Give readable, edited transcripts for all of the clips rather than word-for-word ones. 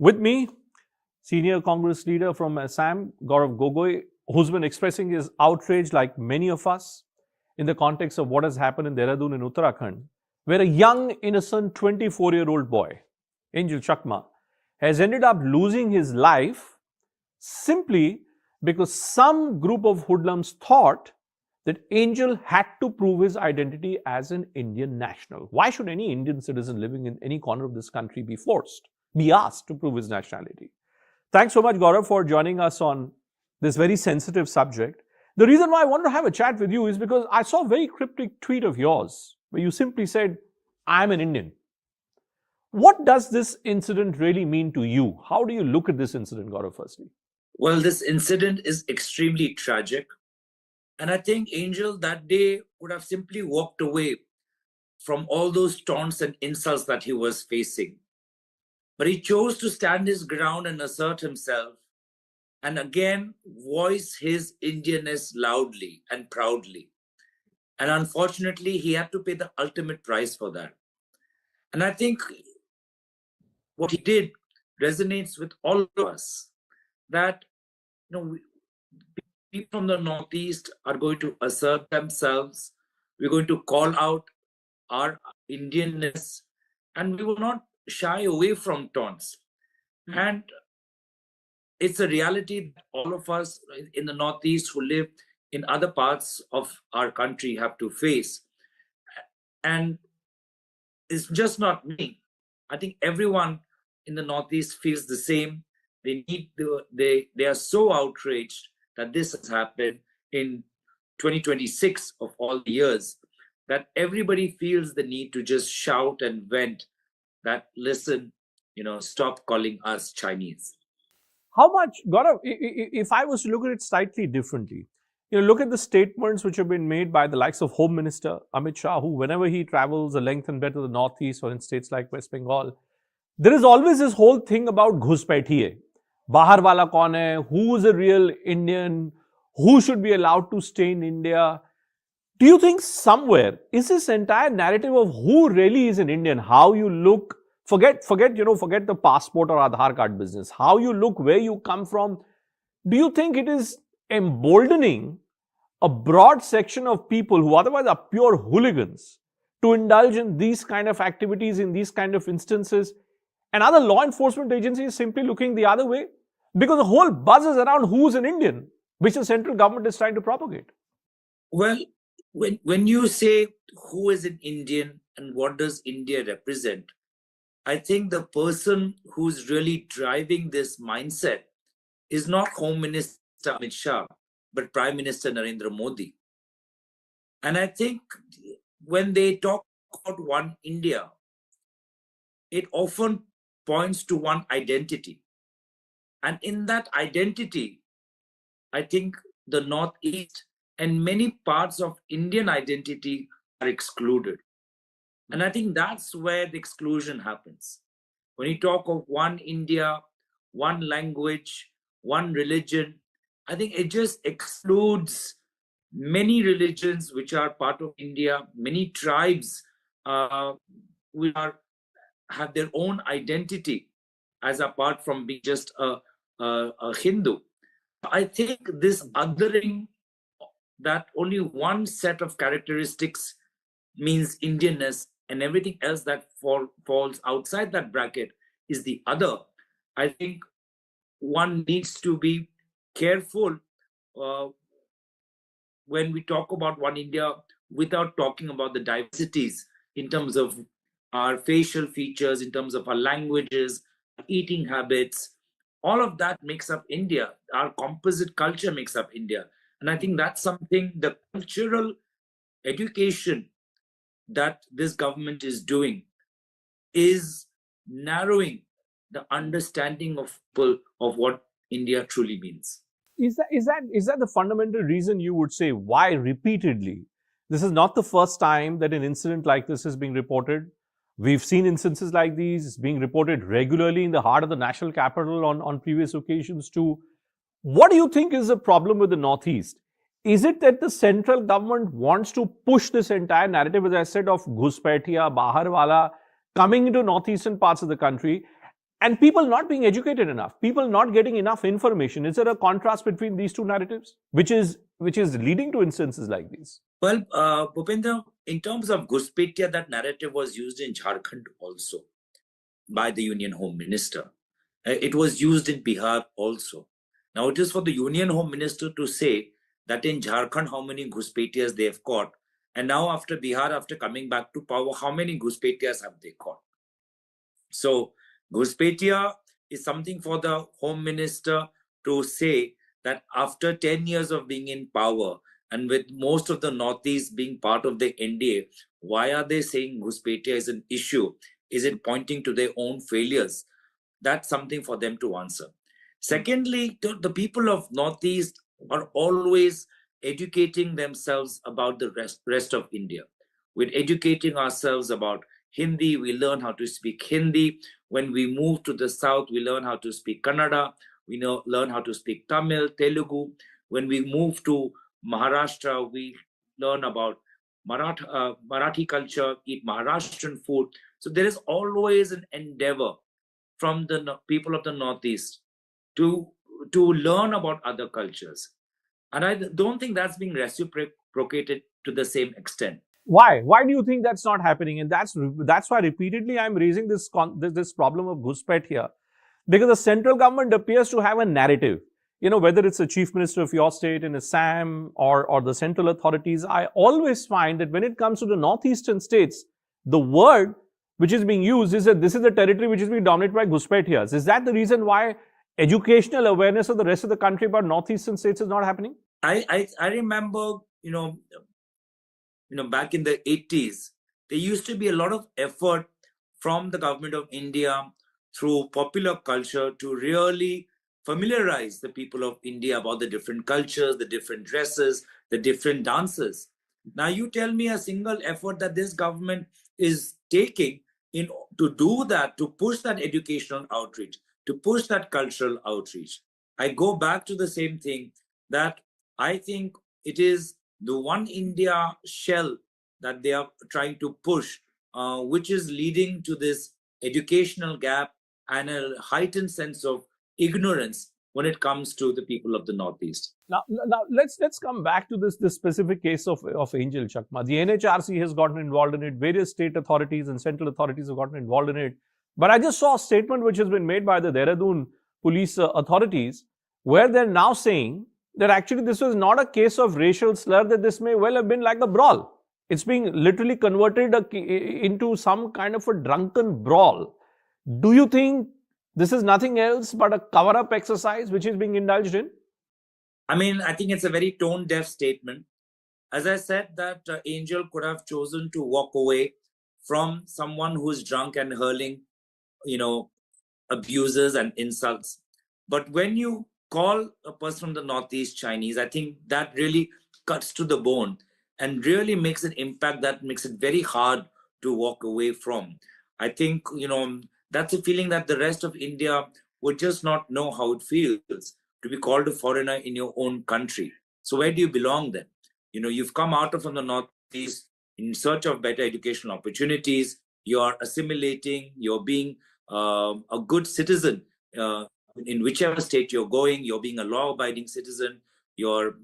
With me, senior Congress leader from Assam, Gaurav Gogoi, who's been expressing his outrage like many of us in the context of what has happened in Dehradun in Uttarakhand, where a young, innocent 24-year-old boy, Angel Chakma, has ended up losing his life simply because some group of hoodlums thought that Angel had to prove his identity as an Indian national. Why should any Indian citizen living in any corner of this country be asked to prove his nationality? Thanks so much, Gaurav, for joining us on this very sensitive subject. The reason why I wanted to have a chat with you is because I saw a very cryptic tweet of yours where you simply said, "I'm an Indian." What does this incident really mean to you? How do you look at this incident, Gaurav, firstly? Well, this incident is extremely tragic. And I think Angel that day would have simply walked away from all those taunts and insults that he was facing. But he chose to stand his ground and assert himself and again voice his Indianness loudly and proudly. And unfortunately, he had to pay the ultimate price for that. And I think what he did resonates with all of us, that people from the Northeast are going to assert themselves. We're going to call out our Indianness, and we will not shy away from taunts. And it's a reality that all of us in the Northeast who live in other parts of our country have to face. And it's just not me. I think everyone in the Northeast feels the same. They are so outraged that this has happened in 2026 of all the years, that everybody feels the need to just shout and vent that, listen, stop calling us Chinese. How much, Gaurav, if I was to look at it slightly differently, look at the statements which have been made by the likes of Home Minister Amit Shah, who whenever he travels the length and breadth of the Northeast or in states like West Bengal, there is always this whole thing about घुसपैठिए. Bahar wala kaun hai? Who is a real Indian? Who should be allowed to stay in India? Do you think somewhere is this entire narrative of who really is an Indian, how you look, forget the passport or Aadhaar card business, how you look, where you come from, do you think it is emboldening a broad section of people who otherwise are pure hooligans to indulge in these kind of activities, in these kind of instances, and other law enforcement agencies simply looking the other way? Because the whole buzz is around who's an Indian, which the central government is trying to propagate. Well, when you say who is an Indian and what does India represent, I think the person who's really driving this mindset is not Home Minister Amit Shah, but Prime Minister Narendra Modi. And I think when they talk about one India, it often points to one identity. And in that identity, I think the Northeast and many parts of Indian identity are excluded. And I think that's where the exclusion happens. When you talk of one India, one language, one religion, I think it just excludes many religions which are part of India, many tribes who have their own identity as apart from being just a Hindu. I think this othering, that only one set of characteristics means Indianness and everything else that falls outside that bracket is the other. I think one needs to be careful when we talk about one India without talking about the diversities in terms of our facial features, in terms of our languages, eating habits. All of that makes up India. Our composite culture makes up India. And I think that's something, the cultural education that this government is doing is narrowing the understanding of people of what India truly means. Is that the fundamental reason you would say why repeatedly? This is not the first time that an incident like this is being reported. We've seen instances like these being reported regularly in the heart of the national capital on previous occasions too. What do you think is the problem with the Northeast? Is it that the central government wants to push this entire narrative, as I said, of Ghuspaitiya, Bahar Wala, coming into northeastern parts of the country? and people not being educated enough, people not getting enough information. Is there a contrast between these two narratives, which is leading to instances like these? Well, Bhupendra, in terms of Ghuspetia, that narrative was used in Jharkhand also by the Union Home Minister. It was used in Bihar also. Now it is for the Union Home Minister to say that in Jharkhand how many Ghuspetias they have caught, and now after Bihar, after coming back to power, how many Ghuspetias have they caught? So Ghuspetia is something for the Home Minister to say that after 10 years of being in power, and with most of the Northeast being part of the NDA, why are they saying Ghuspetia is an issue? Is it pointing to their own failures? That's something for them to answer. Secondly, the people of Northeast are always educating themselves about the rest of India. We're educating ourselves about Hindi, we learn how to speak Hindi. When we move to the south, we learn how to speak Kannada. We learn how to speak Tamil, Telugu. When we move to Maharashtra, we learn about Marathi culture, eat Maharashtrian food. So there is always an endeavor from the people of the Northeast to learn about other cultures. And I don't think that's being reciprocated to the same extent. Why do you think that's not happening? And that's why repeatedly I'm raising this problem of Ghuspet here, because the central government appears to have a narrative. Whether it's the chief minister of your state in Assam or the central authorities, I always find that when it comes to the northeastern states, the word which is being used is that this is the territory which is being dominated by Ghuspetias. Is that the reason why educational awareness of the rest of the country about northeastern states is not happening? I remember, back in the 80s, there used to be a lot of effort from the government of India through popular culture to really familiarize the people of India about the different cultures, the different dresses, the different dances. Now you tell me a single effort that this government is taking to do that, to push that educational outreach, to push that cultural outreach. I go back to the same thing, that I think it is the One India shell that they are trying to push, which is leading to this educational gap and a heightened sense of ignorance when it comes to the people of the Northeast. Now let's come back to this specific case of Angel Chakma. The NHRC has gotten involved in it. Various state authorities and central authorities have gotten involved in it. But I just saw a statement which has been made by the Dehradun police authorities, where they're now saying that actually this was not a case of racial slur, that this may well have been like a brawl. It's being literally converted into some kind of a drunken brawl. Do you think this is nothing else but a cover-up exercise which is being indulged in? I mean, I think it's a very tone-deaf statement. As I said, that Angel could have chosen to walk away from someone who's drunk and hurling, abuses and insults. But when you call a person from the Northeast Chinese, I think that really cuts to the bone and really makes an impact that makes it very hard to walk away from. I think, that's a feeling that the rest of India would just not know how it feels to be called a foreigner in your own country. So where do you belong then? You've come out from the Northeast in search of better educational opportunities. You're assimilating, you're being a good citizen in whichever state you're going. You're being a law-abiding citizen. You're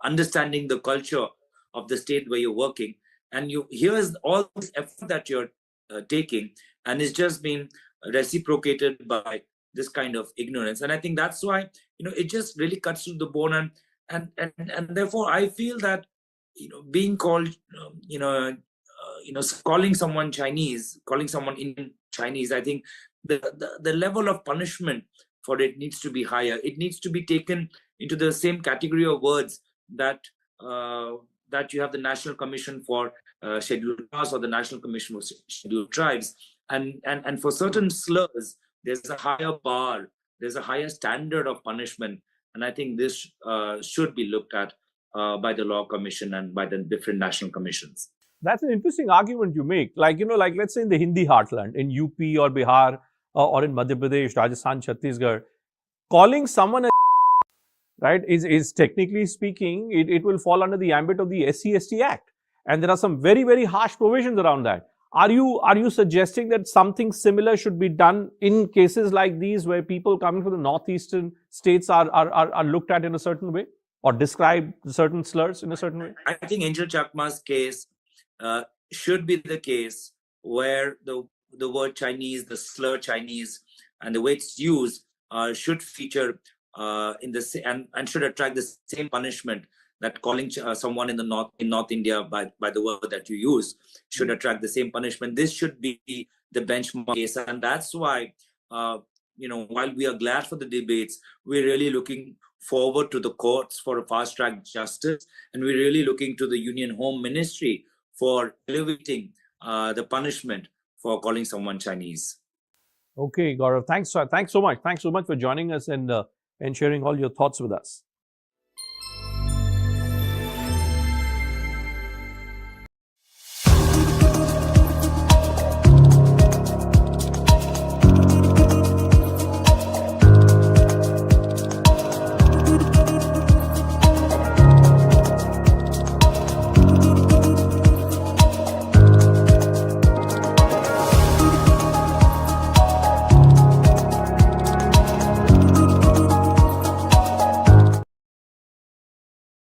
understanding the culture of the state where you're working. And here's all this effort that you're taking, and it's just being reciprocated by this kind of ignorance. And I think that's why it just really cuts to the bone, and therefore I feel that being called calling someone Chinese, calling someone Indian Chinese, I think the level of punishment for it needs to be higher. It needs to be taken into the same category of words that you have the National Commission for Scheduled Castes or the National Commission for Scheduled Tribes. And for certain slurs, there's a higher bar, there's a higher standard of punishment. And I think this should be looked at by the Law Commission and by the different national commissions. That's an interesting argument you make. Like let's say in the Hindi heartland, in UP or Bihar or in Madhya Pradesh, Rajasthan, Chhattisgarh, calling someone a right is technically speaking, it will fall under the ambit of the SC/ST Act. And there are some very, very harsh provisions around that. Are you suggesting that something similar should be done in cases like these where people coming from the northeastern states are looked at in a certain way or describe certain slurs in a certain way? I think Angel Chakma's case should be the case where the word Chinese, the slur Chinese, and the way it's used should feature and should attract the same punishment that calling someone in North India by the word that you use should attract the same punishment. This should be the benchmark case, and that's why while we are glad for the debates, we're really looking forward to the courts for a fast track justice, and we're really looking to the Union Home Ministry for elevating the punishment for calling someone Chinese. Okay, Gaurav, thanks so much. Thanks so much for joining us and sharing all your thoughts with us.